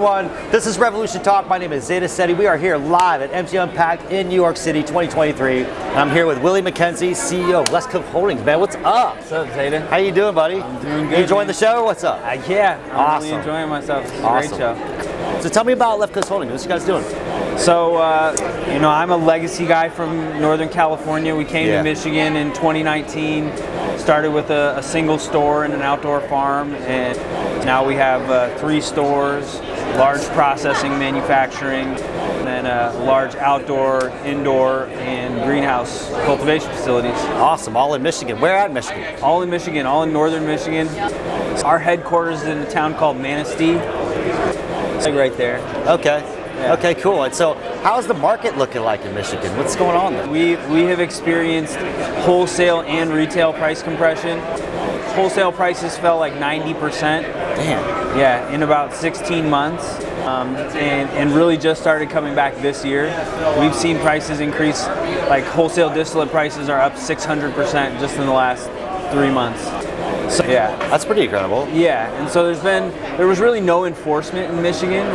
everyone. This is Revolution Talk. My name is Zeta Ceti. We are here live at MJUnpacked in New York City 2023. And I'm here with Willie McKenzie, CEO of Let's Cook Holdings. Man, what's up? What's up, Zeta? How you doing, buddy? I'm doing good. You enjoying the show or what's up? Yeah, I'm awesome. really enjoying myself. It's a awesome. great show. So tell me about Let's Cook Holdings. What you guys doing? So, I'm a legacy guy from Northern California. We came to Michigan in 2019. Started with a single store and an outdoor farm, and now we have 3 stores, large processing, manufacturing, and then large outdoor, indoor, and greenhouse cultivation facilities. Awesome. All in Michigan. Where at Michigan? All in Michigan, all in northern Michigan. Our headquarters is in a town called Manistee. It's like right there. Okay. Yeah. Okay, cool. And so how's the market looking like in Michigan? What's going on there? We have experienced wholesale and retail price compression. Wholesale prices fell like 90%. Damn. Yeah, in about 16 months. And really just started coming back this year. We've seen prices increase, like wholesale distillate prices are up 600% just in the last 3 months. So, yeah. That's pretty incredible. Yeah, and so there was really no enforcement in Michigan.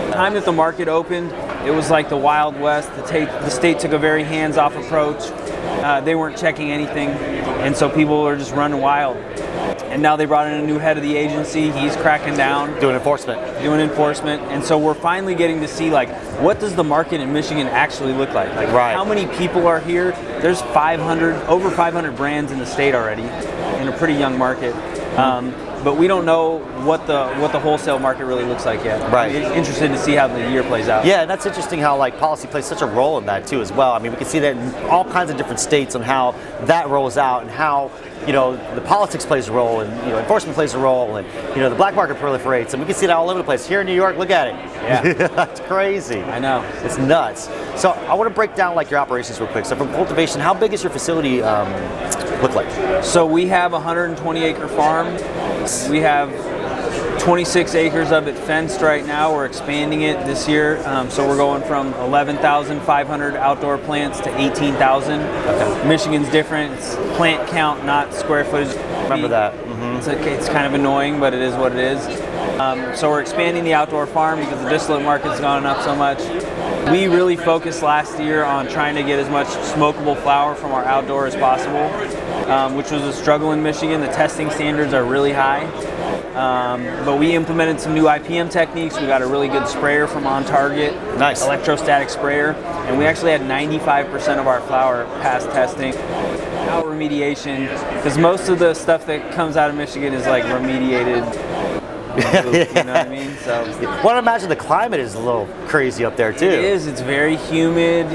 The time that the market opened, it was like the Wild West. The state took a very hands-off approach. They weren't checking anything, and so people were just running wild. And now they brought in a new head of the agency. He's cracking down. Doing enforcement. And so we're finally getting to see, like, what does the market in Michigan actually look like? Like, how many people are here? There's over 500 brands in the state already, in a pretty young market. But we don't know what the wholesale market really looks like yet. Right. I'm interested to see how the year plays out. Yeah, and that's interesting how like policy plays such a role in that too as well. I mean, we can see that in all kinds of different states on how that rolls out and how, the politics plays a role and, enforcement plays a role and, the black market proliferates, and we can see that all over the place. Here in New York, look at it. Yeah. That's crazy. I know. It's nuts. So I want to break down like your operations real quick. So from cultivation, how big is your facility look like? So we have a 120-acre farm. We have 26 acres of it fenced right now. We're expanding it this year. So we're going from 11,500 outdoor plants to 18,000. Okay. Michigan's different. It's plant count, not square footage. Remember that. Mm-hmm. It's kind of annoying, but it is what it is. So we're expanding the outdoor farm because the distillate market's gone up so much. We really focused last year on trying to get as much smokable flower from our outdoor as possible, which was a struggle in Michigan. The testing standards are really high. But we implemented some new IPM techniques. We got a really good sprayer from On Target, nice electrostatic sprayer, and we actually had 95% of our flower pass testing. Out remediation, because most of the stuff that comes out of Michigan is like remediated. You know what I mean? So, well, I imagine the climate is a little crazy up there too. It is. It's very humid.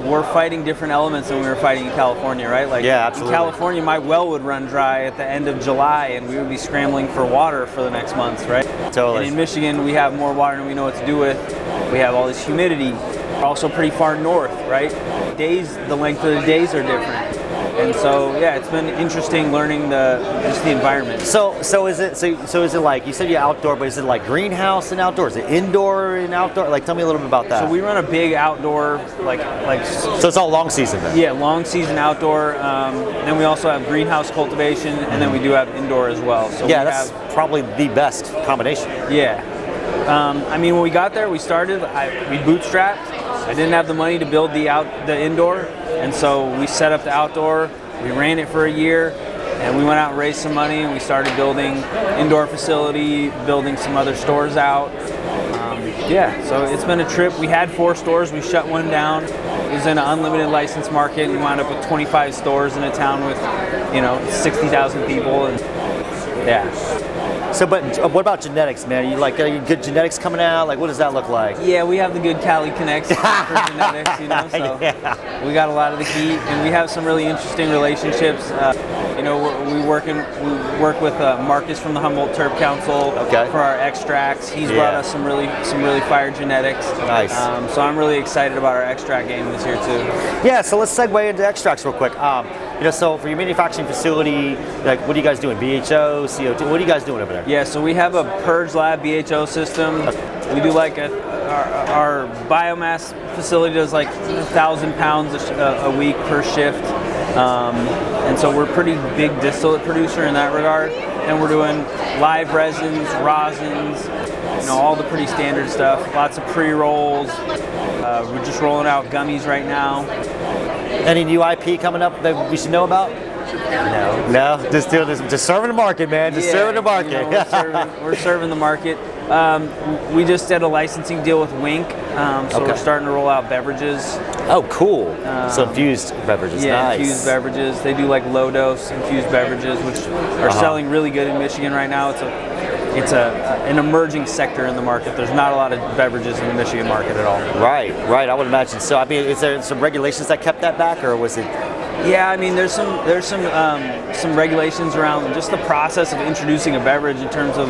We're fighting different elements than we were fighting in California, right? Like, yeah, absolutely. In California, my well would run dry at the end of July, and we would be scrambling for water for the next months, right? Totally. And in Michigan, we have more water than we know what to do with. We have all this humidity. We're also pretty far north, right? The length of the days are different. And so, yeah, it's been interesting learning just the environment. So is it like, you said you're outdoor, but is it like greenhouse and outdoor? Is it indoor and outdoor? Like, tell me a little bit about that. So we run a big outdoor, So it's all long season then? Yeah, long season outdoor. Then we also have greenhouse cultivation, and then we do have indoor as well. So yeah, that's probably the best combination. Yeah. When we got there, we bootstrapped. I didn't have the money to build the indoor, and so we set up the outdoor. We ran it for a year, and we went out and raised some money, and we started building indoor facility, building some other stores out. So it's been a trip. We had 4 stores. We shut one down. It was in an unlimited license market. We wound up with 25 stores in a town with, 60,000 people, and yeah. So, but what about genetics, man? Are you good genetics coming out? Like, what does that look like? Yeah, we have the good Cali Connects for genetics, so we got a lot of the heat, and we have some really interesting relationships. We work with Marcus from the Humboldt Terp Council for our extracts. He's brought us some really fire genetics. Nice. So I'm really excited about our extract game this year too. Yeah, so let's segue into extracts real quick. So for your manufacturing facility, like, what are you guys doing? BHO, CO2? What are you guys doing over there? Yeah, so we have a Purge Lab BHO system. We do like our biomass facility does like 1,000 pounds a week per shift. And so we're a pretty big distillate producer in that regard. and we're doing live resins, rosins, all the pretty standard stuff. Lots of pre-rolls. We're just rolling out gummies right now. Any new IP coming up that we should know about? No, just doing this, just serving the market, man. Just serving the market. We're serving the market. We just did a licensing deal with Wink, so we're starting to roll out beverages. Oh, cool. So infused beverages, nice. Infused beverages. They do like low dose infused beverages, which are selling really good in Michigan right now. It's an emerging sector in the market. There's not a lot of beverages in the Michigan market at all. Right. I would imagine. So, I mean, is there some regulations that kept that back, or was it? Yeah, I mean, there's some regulations around just the process of introducing a beverage in terms of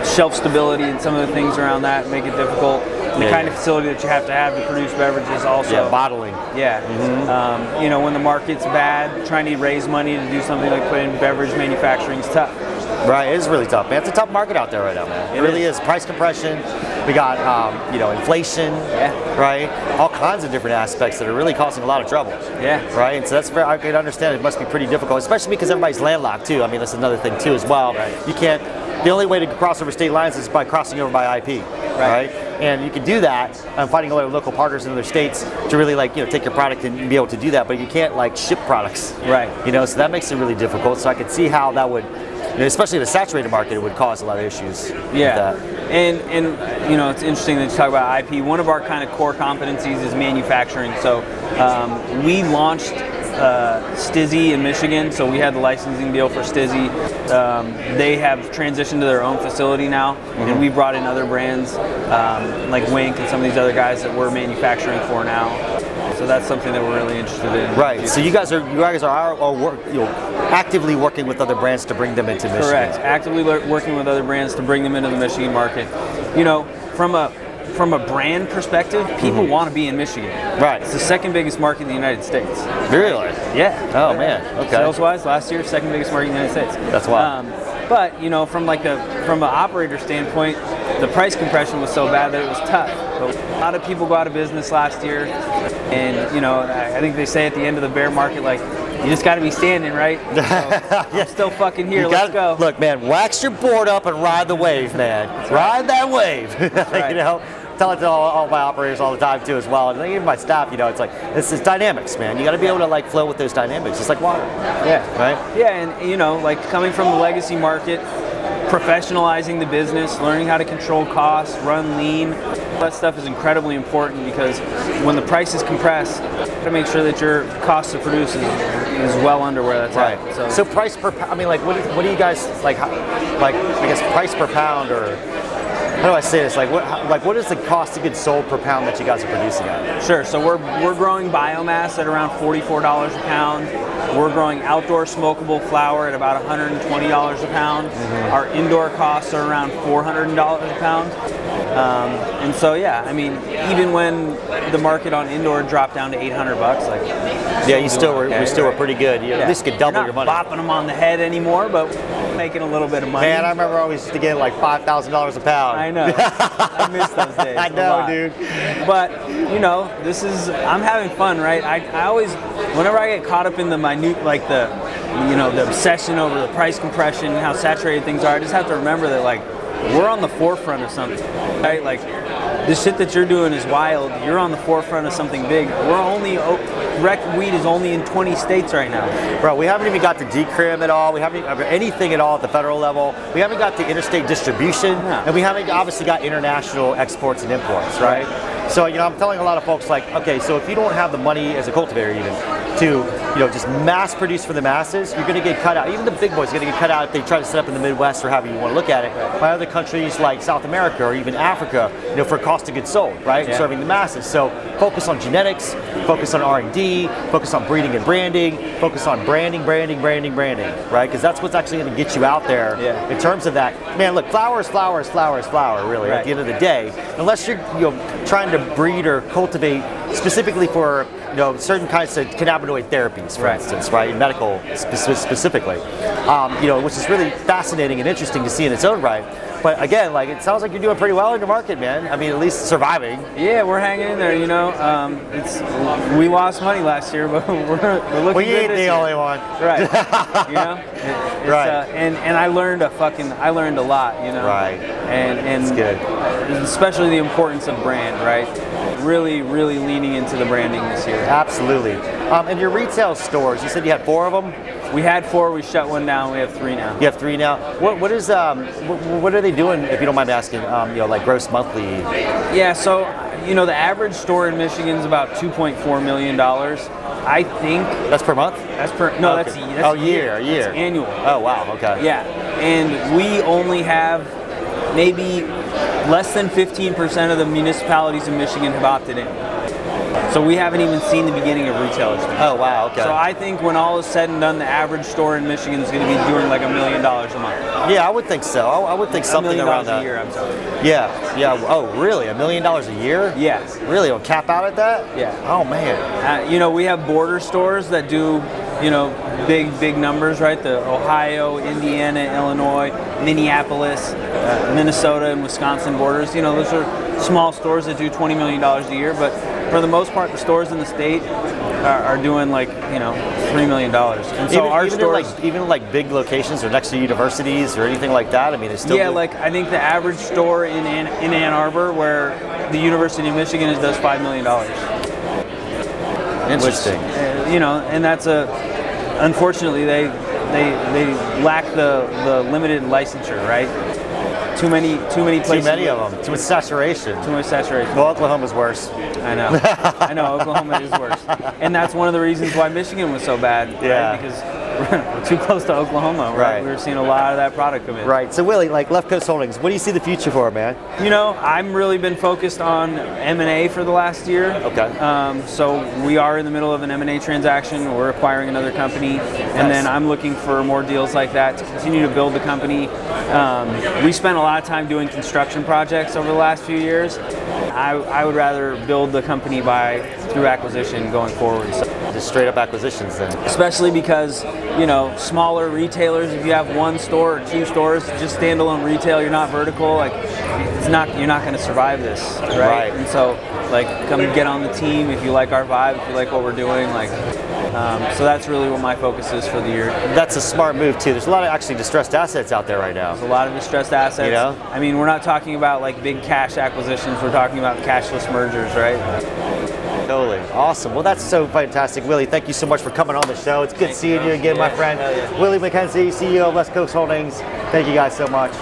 shelf stability and some of the things around that make it difficult. The kind of facility that you have to produce beverages also. Yeah, bottling. Yeah. Mm-hmm. When the market's bad, trying to raise money to do something like put in beverage manufacturing is tough. Right, it is really tough, man. It's a tough market out there right now, man. It really is. Price compression. We got, inflation. Yeah. Right. All kinds of different aspects that are really causing a lot of trouble. Yeah. Right. And so that's I can understand. It must be pretty difficult, especially because everybody's landlocked too. I mean, that's another thing too as well. Right. You can't. The only way to cross over state lines is by crossing over by IP. Right. And you can do that. Finding a lot of local partners in other states to really take your product and be able to do that. But you can't ship products. Right. So that makes it really difficult. So I could see how that would. Especially in the saturated market, it would cause a lot of issues. Yeah, with that. And it's interesting that you talk about IP. One of our kind of core competencies is manufacturing. So we launched Stizzy in Michigan, so we had the licensing deal for Stizzy. They have transitioned to their own facility now, and we brought in other brands like Wink and some of these other guys that we're manufacturing for now. So that's something that we're really interested in. Right. So you guys are actively working with other brands to bring them into Michigan. Correct. Actively working with other brands to bring them into the Michigan market. From a brand perspective, people want to be in Michigan. Right. It's the second biggest market in the United States. Really? Yeah. Oh man. Okay. Sales-wise, last year, second biggest market in the United States. That's wild. But from an operator standpoint, the price compression was so bad that it was tough. But a lot of people go out of business last year, and I think they say at the end of the bear market, you just got to be standing, right? So I'm still fucking here. Let's go. Look, man, wax your board up and ride the wave, man. Ride that wave. Right. Tell it to all my operators all the time too, as well, and even my staff. It's dynamics, man. You got to be able to flow with those dynamics, just like water. Yeah. Right. Yeah, and coming from the legacy market, professionalizing the business, learning how to control costs, run lean. That stuff is incredibly important because when the price is compressed, you got to make sure that your cost to produce is well under where that's at. So price per pound. I mean, what do you guys I guess price per pound, or how do I say this? What is the cost of goods sold per pound that you guys are producing at? Sure. So we're growing biomass at around $44 a pound. We're growing outdoor smokable flower at about $120 a pound. Mm-hmm. Our indoor costs are around $400 a pound. And so even when the market on indoor dropped down to $800, we still were pretty good. You at least could double your money. Not bopping them on the head anymore, but making a little bit of money. Man, I remember I used to get $5,000 a pound. I know. I miss those days. I know, dude. But I'm having fun, right? I always, whenever I get caught up in the minute, the obsession over the price compression and how saturated things are, I just have to remember that we're on the forefront of something, right? The shit that you're doing is wild. You're on the forefront of something big. Rec weed is only in 20 states right now. Bro, we haven't even got to decrim at all. We haven't anything at all at the federal level. We haven't got to interstate distribution, and we haven't obviously got international exports and imports, right? So, I'm telling a lot of folks okay, so if you don't have the money as a cultivator even to, just mass produce for the masses, you're going to get cut out. Even the big boys are going to get cut out if they try to set up in the Midwest or however you want to look at it by other countries like South America or even Africa, for cost of goods sold, right? Yeah. Serving the masses. So focus on genetics, focus on R&D, focus on breeding and branding, focus on branding, right? Because that's what's actually going to get you out there in terms of that. Man, look, flower is flower, really, at the end of the day. Unless you're trying to breed or cultivate specifically for certain kinds of cannabinoid therapies, for instance, right? Medical specifically, which is really fascinating and interesting to see in its own right. But again, like it sounds like you're doing pretty well in your market, man. I mean, at least surviving. Yeah, we're hanging in there. We lost money last year, but we're looking. Well, you good ain't this the year. only one, right? Right. And I learned a lot. Right. And it's good. Especially the importance of brand, right? Really leaning into the branding this year. Absolutely. And your retail stores, you said you had 4 of them? We had 4, we shut one down, we have 3 now. You have 3 now? What are they doing, if you don't mind me asking, like gross monthly? Yeah, so, the average store in Michigan is about $2.4 million. I think. That's per month? That's okay. that's a year. That's annual. Oh, wow, okay. Yeah, and we only have maybe less than 15% of the municipalities in Michigan have opted in. So we haven't even seen the beginning of retail expansion. Oh, wow, okay. So I think when all is said and done, the average store in Michigan is going to be doing like $1 million a month. Yeah, I would think so. I would think something around that. $1 million a year, I'm sorry. Yeah. Oh, really? $1 million a year? Yeah. Really? I'll cap out at that? Yeah. Oh, man. We have border stores that do, big numbers, right? The Ohio, Indiana, Illinois, Minneapolis, Minnesota, and Wisconsin borders. Those are small stores that do $20 million a year, but for the most part, the stores in the state are doing like $3 million. And so our stores, even like big locations or next to universities or anything like that. I mean, it's still like I think the average store in Ann Arbor, where the University of Michigan is, does $5 million. Interesting. Which, and that's unfortunately they lack the limited licensure, right? Too many places. Too many of them. Too much saturation. Well, Oklahoma's worse. I know. Oklahoma is worse, and that's one of the reasons why Michigan was so bad. Yeah. Right? Because we're too close to Oklahoma. Right. We were seeing a lot of that product come in. Right. So Willie, like Left Coast Holdings, what do you see the future for, man? I'm really been focused on M&A for the last year. Okay. So we are in the middle of an M&A transaction. We're acquiring another company, and then I'm looking for more deals like that to continue to build the company. We spent a lot of time doing construction projects over the last few years. I would rather build the company through acquisition going forward. So, just straight up acquisitions then. Especially because, smaller retailers, if you have 1 store or 2 stores, just standalone retail, you're not vertical, you're not going to survive this, right? And so, come get on the team if you like our vibe, if you like what we're doing, so that's really what my focus is for the year. That's a smart move too. There's a lot of actually distressed assets out there right now. There's a lot of distressed assets. I mean, we're not talking about big cash acquisitions. We're talking about cashless mergers, right? Totally. Awesome. Well, that's so fantastic. Willie, thank you so much for coming on the show. It's good seeing you again, my friend. Willie McKenzie, CEO of West Coast Holdings. Thank you guys so much.